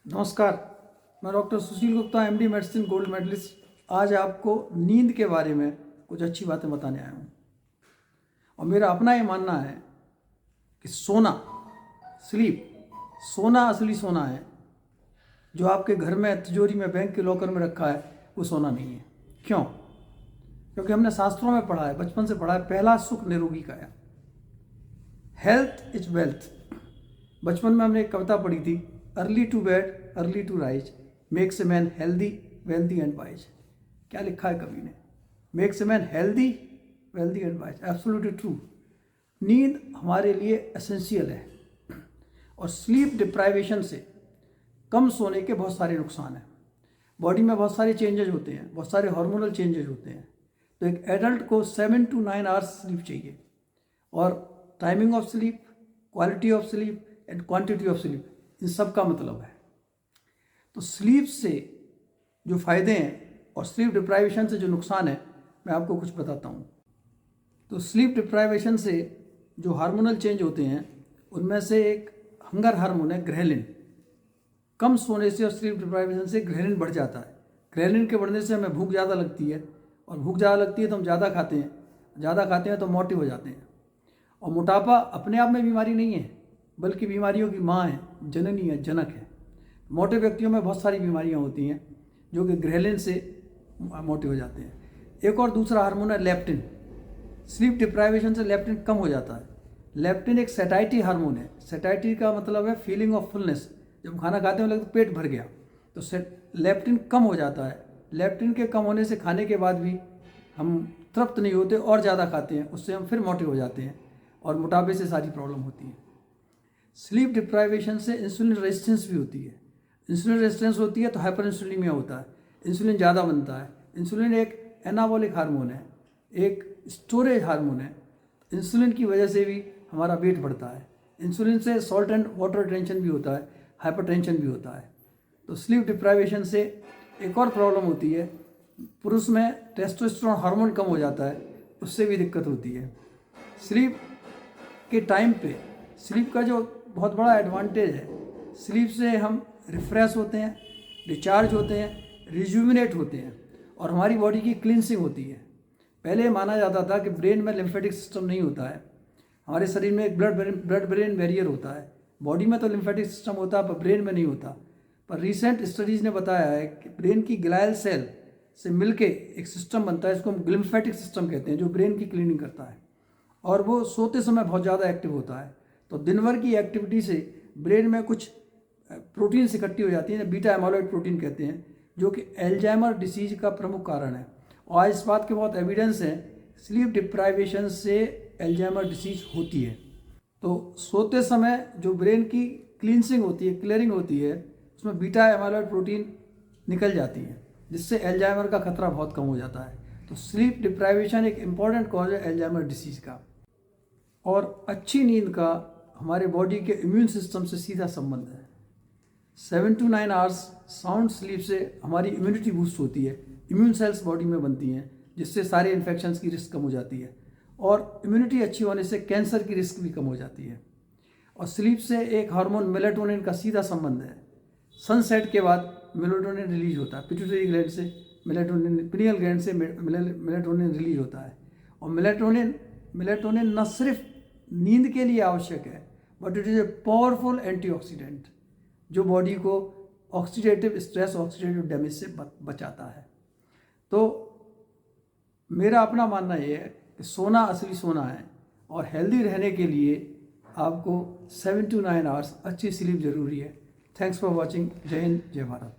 नमस्कार। मैं doctor Sushil Gupta, MD medicine, gold medallist. आज आपको नींद के बारे में कुछ अच्छी बातें बताने आया हूँ। और मेरा अपना ये मानना है कि सोना असली सोना है। जो आपके घर में तिजोरी में, बैंक के लॉकर में रखा है, वो सोना नहीं है। क्यों? क्योंकि हमने शास्त्रों में पढ़ा है, बचपन से पढ़ा है, पहला सुख निरोगी काया, हेल्थ इज वेल्थ। बचपन में हमने एक कविता पढ़ी थी, early to bed early to rise makes a man healthy wealthy and wise. क्या लिखा है कवि ने? Makes a man healthy wealthy and wise. Absolutely true. नींद हमारे लिए एसेंशियल है। और स्लीप डिप्राइवेशन से, कम सोने के बहुत सारे नुकसान हैं। बॉडी में बहुत सारे चेंजेज होते हैं, बहुत सारे हार्मोनल चेंजेज होते हैं। तो एक एडल्ट को 7 to 9 आवर्स स्लीप चाहिए। और timing of sleep, quality of sleep and quantity of sleep, इन सब का मतलब है। तो स्लीप से जो फ़ायदे हैं और स्लीप डिप्राइवेशन से जो नुकसान है, मैं आपको कुछ बताता हूँ। तो स्लीप डिप्राइवेशन से जो हार्मोनल चेंज होते हैं, उनमें से एक हंगर हार्मोन है, ग्रेलिन। कम सोने से और स्लीप डिप्राइवेशन से ग्रेलिन बढ़ जाता है। ग्रेलिन के बढ़ने से हमें भूख ज़्यादा लगती है, और भूख ज़्यादा लगती है तो हम ज़्यादा खाते हैं, ज़्यादा खाते हैं तो मोटे हो जाते हैं। और मोटापा अपने आप में बीमारी नहीं है, बल्कि बीमारियों की माँ है, जननी है, जनक है। मोटे व्यक्तियों में बहुत सारी बीमारियां होती हैं जो कि ग्रेलिन से मोटे हो जाते हैं। एक और दूसरा हार्मोन है लेप्टिन। स्लीप डिप्राइवेशन से लेप्टिन कम हो जाता है। लेप्टिन एक सैटाइटी हार्मोन है। सैटाइटी का मतलब है फीलिंग ऑफ फुलनेस। जब खाना खाते हैं लगता है पेट भर गया, तो लेप्टिन कम हो जाता है। लेप्टिन के कम होने से खाने के बाद भी हम तृप्त नहीं होते और ज़्यादा खाते हैं, उससे हम फिर मोटे हो जाते हैं और मोटापे से सारी प्रॉब्लम होती है। स्लीप डिप्राइवेशन से इंसुलिन रेजिस्टेंस भी होती है। इंसुलिन रेजिस्टेंस होती है तो हाइपर इंसुलिनिमिया होता है, इंसुलिन ज़्यादा बनता है। इंसुलिन एक एनाबॉलिक हार्मोन है, एक स्टोरेज हार्मोन है। इंसुलिन की वजह से भी हमारा वेट बढ़ता है। इंसुलिन से सॉल्ट एंड वाटर रिटेंशन भी होता है, हाइपरटेंशन भी होता है। तो स्लीप डिप्राइवेशन से एक और प्रॉब्लम होती है, पुरुष में टेस्टोस्टेरोन हार्मोन कम हो जाता है, उससे भी दिक्कत होती है। स्लीप के टाइम पे, स्लीप का जो बहुत बड़ा एडवांटेज है, स्लीप से हम रिफ्रेश होते हैं, रिचार्ज होते हैं, रिजुविनेट होते हैं, और हमारी बॉडी की क्लींसिंग होती है। पहले माना जाता था कि ब्रेन में लिम्फेटिक सिस्टम नहीं होता है। हमारे शरीर में एक ब्लड ब्रेन बैरियर होता है। बॉडी में तो लिम्फेटिक सिस्टम होता है, पर ब्रेन में नहीं होता। पर रिसेंट स्टडीज़ ने बताया है कि ब्रेन की ग्लायल सेल से मिलके एक सिस्टम बनता है, इसको हम लिम्फेटिक सिस्टम कहते हैं, जो ब्रेन की क्लीनिंग करता है। और वो सोते समय बहुत ज़्यादा एक्टिव होता है। तो दिन भर की एक्टिविटी से ब्रेन में कुछ प्रोटीन्स इकट्ठी हो जाती हैं, बीटा एमाइलॉइड प्रोटीन कहते हैं, जो कि एल्जाइमर डिसीज का प्रमुख कारण है। और आज इस बात के बहुत एविडेंस हैं, स्लीप डिप्राइवेशन से एल्जाइमर डिसीज होती है। तो सोते समय जो ब्रेन की क्लींसिंग होती है, क्लियरिंग होती है, उसमें बीटा एमाइलॉइड प्रोटीन निकल जाती है, जिससे एल्जाइमर का खतरा बहुत कम हो जाता है। तो स्लीप डिप्राइवेशन एक इम्पॉर्टेंट कॉज है एल्जाइमर डिसीज का। और अच्छी नींद का हमारे बॉडी के इम्यून सिस्टम से सीधा संबंध है। 7 to 9 आवर्स साउंड स्लीप से हमारी इम्यूनिटी बूस्ट होती है, इम्यून सेल्स बॉडी में बनती हैं, जिससे सारे इन्फेक्शंस की रिस्क कम हो जाती है। और इम्यूनिटी अच्छी होने से कैंसर की रिस्क भी कम हो जाती है। और स्लीप से एक हार्मोन मेलाटोनिन का सीधा संबंध है। सनसेट के बाद मेलाटोनिन रिलीज होता है, पिट्यूटरी ग्लैंड से मेलाटोनिन, पिनियल ग्लैंड से मेलाटोनिन रिलीज होता है। और मेलाटोनिन न सिर्फ नींद के लिए आवश्यक है, but it is a powerful antioxidant, जो बॉडी को ऑक्सीडेटिव स्ट्रेस, ऑक्सीडेटिव डैमेज से बचाता है। तो मेरा अपना मानना ये है कि सोना असली सोना है, और हेल्दी रहने के लिए आपको 7 to 9 आवर्स अच्छी स्लीप ज़रूरी है। Thanks for watching. जय हिंद, जय भारत।